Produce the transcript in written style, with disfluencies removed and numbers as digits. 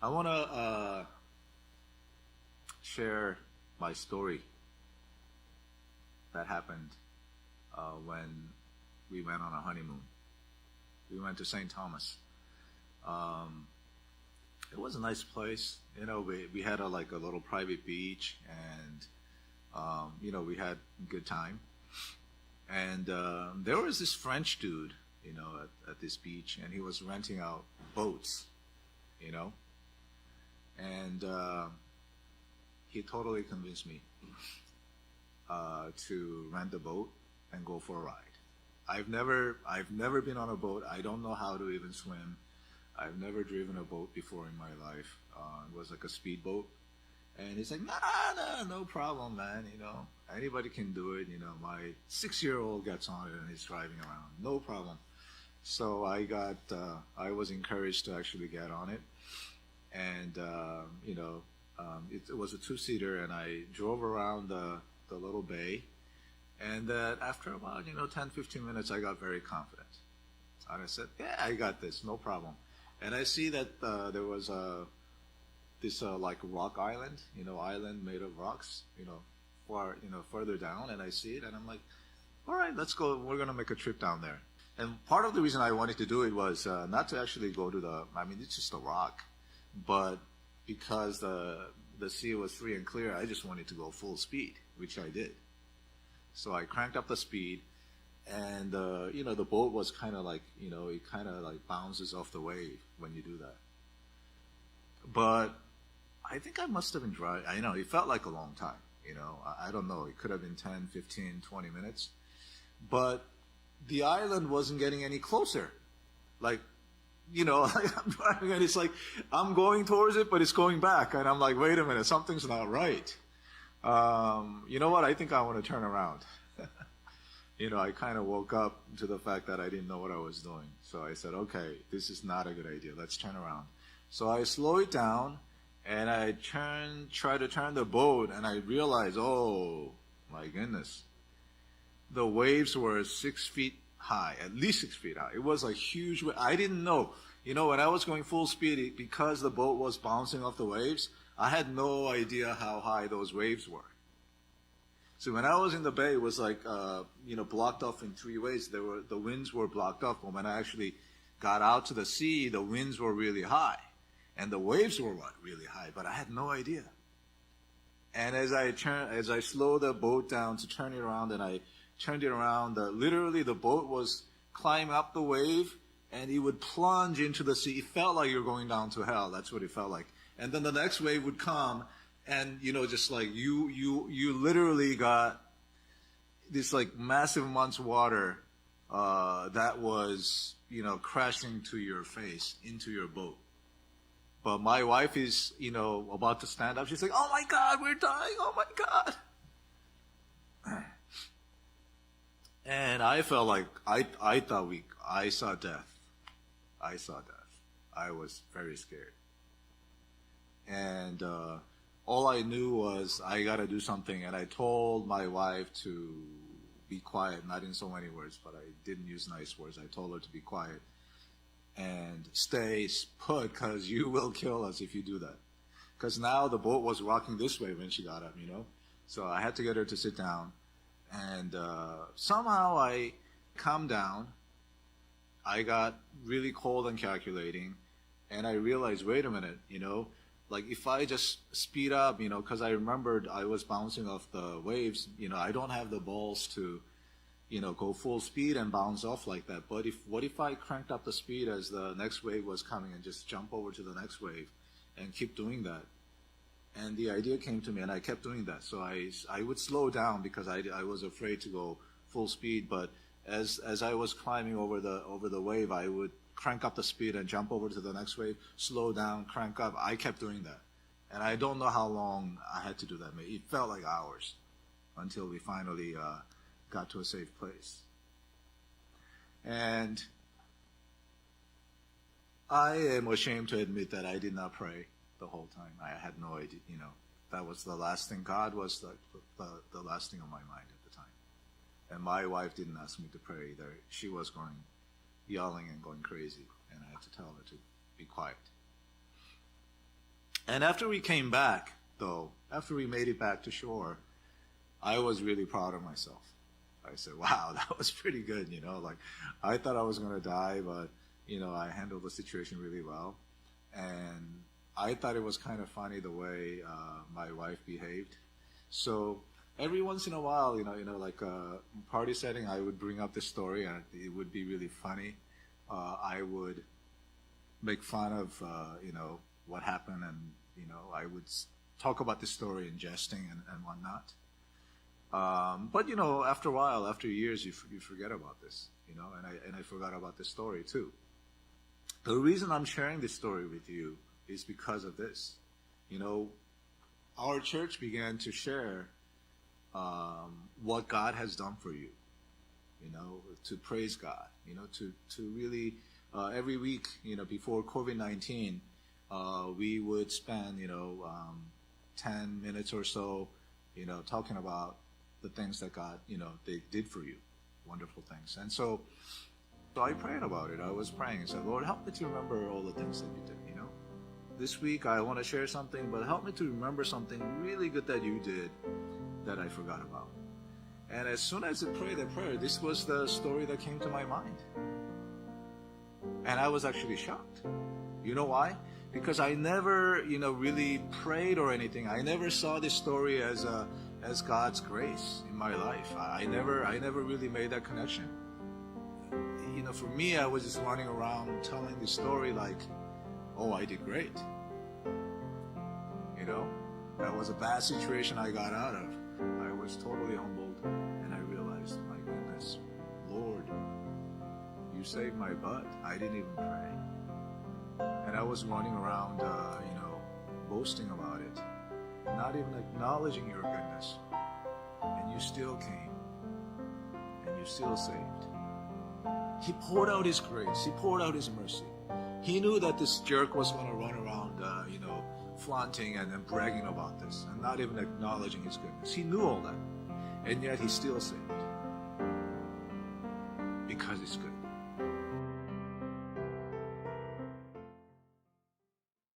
I want to share my story that happened when we went on a honeymoon. We went to St. Thomas. Um, it was a nice place. We had a little private beach, and we had a good time. And there was this French dude, at this beach, and he was renting out boats, you know, and he totally convinced me to rent a boat and go for a ride. I've never been on a boat. I don't know how to even swim. I've never driven a boat before in my life. It was like a speedboat. And he's like, nah, no problem, man. Anybody can do it. My 6-year-old gets on it and he's driving around. No problem. So I was encouraged to actually get on it. And, it was a two-seater, and I drove around the little bay. And after about, 10, 15 minutes, I got very confident. And I said, yeah, I got this, no problem. And I see that there was this like rock island, island made of rocks, further down, and I see it, and I'm like, all right, let's go. We're going to make a trip down there. And part of the reason I wanted to do it was not to actually go to it's just a rock, but because the sea was free and clear, I just wanted to go full speed, which I did. So I cranked up the speed, and the boat was kind of like, it kind of like bounces off the wave when you do that. But I think I must have been driving. It felt like a long time. I don't know. It could have been 10, 15, 20 minutes. But the island wasn't getting any closer. Like, I'm driving, and it's like I'm going towards it, but it's going back. And I'm like, wait a minute, something's not right. You know what? I think I want to turn around. I kind of woke up to the fact that I didn't know what I was doing. So I said, okay, this is not a good idea. Let's turn around. So I slow it down, and I try to turn the boat, and I realize, oh, my goodness. The waves were 6 feet high, at least 6 feet high. It was a huge wave. I didn't know. When I was going full speed, because the boat was bouncing off the waves, I had no idea how high those waves were. So when I was in the bay, it was like, blocked off in three ways. The winds were blocked off. But when I actually got out to the sea, the winds were really high. And the waves were really high, but I had no idea. And as I slowed the boat down to turn it around, and I turned it around, literally the boat was climbing up the wave, and it would plunge into the sea. It felt like you're going down to hell. That's what it felt like. And then the next wave would come, and just like you literally got this like massive amounts of water that was crashing to your face into your boat. But my wife is about to stand up. She's like, "Oh my God, we're dying! Oh my God!" And I felt like I thought I saw death. I saw death. I was very scared. And all I knew was I got to do something. And I told my wife to be quiet, not in so many words, but I didn't use nice words. I told her to be quiet and stay put, because you will kill us if you do that. Because now the boat was rocking this way when she got up, So I had to get her to sit down. And somehow I calmed down. I got really cold and calculating. And I realized, wait a minute, like if I just speed up, because I remembered I was bouncing off the waves, I don't have the balls to, go full speed and bounce off like that. But what if I cranked up the speed as the next wave was coming and just jump over to the next wave and keep doing that? And the idea came to me, and I kept doing that. So I would slow down because I was afraid to go full speed. But as I was climbing over the wave, I would crank up the speed and jump over to the next wave, slow down, crank up. I kept doing that. And I don't know how long I had to do that. It felt like hours until we finally got to a safe place. And I am ashamed to admit that I did not pray the whole time. I had no idea, that was the last thing. God was the last thing on my mind at the time. And my wife didn't ask me to pray either. She was yelling and going crazy, and I had to tell her to be quiet. And after we came back, though, after we made it back to shore, I was really proud of myself. I said, wow, that was pretty good, you know. Like, I thought I was going to die, but, you know, I handled the situation really well. And I thought it was kind of funny the way my wife behaved. So every once in a while, like a party setting, I would bring up this story, and it would be really funny. I would make fun of, what happened, and, I would talk about this story in jesting and whatnot. But, after a while, after years, you forget about this, and I forgot about this story too. The reason I'm sharing this story with you is because of this. Our church began to share what God has done for you, to praise God, to really, every week, before COVID-19, we would spend, 10 minutes or so, talking about the things that God, they did for you, wonderful things. And so I prayed about it. I was praying and said, Lord, help me to remember all the things that you did, This week I want to share something, but help me to remember something really good that you did that I forgot about. And as soon as I prayed that prayer, this was the story that came to my mind. And I was actually shocked. You know why? Because I never, really prayed or anything. I never saw this story as God's grace in my life. I never really made that connection. For me, I was just running around telling this story like, oh, I did great. That was a bad situation I got out of. I was totally humbled, and I realized, my goodness, Lord, you saved my butt. I didn't even pray. And I was running around, boasting about it, not even acknowledging your goodness. And you still came, and you still saved. He poured out his grace. He poured out his mercy. He knew that this jerk was going to run around, flaunting and bragging about this and not even acknowledging his goodness. He knew all that. And yet he still saved. Because it's good.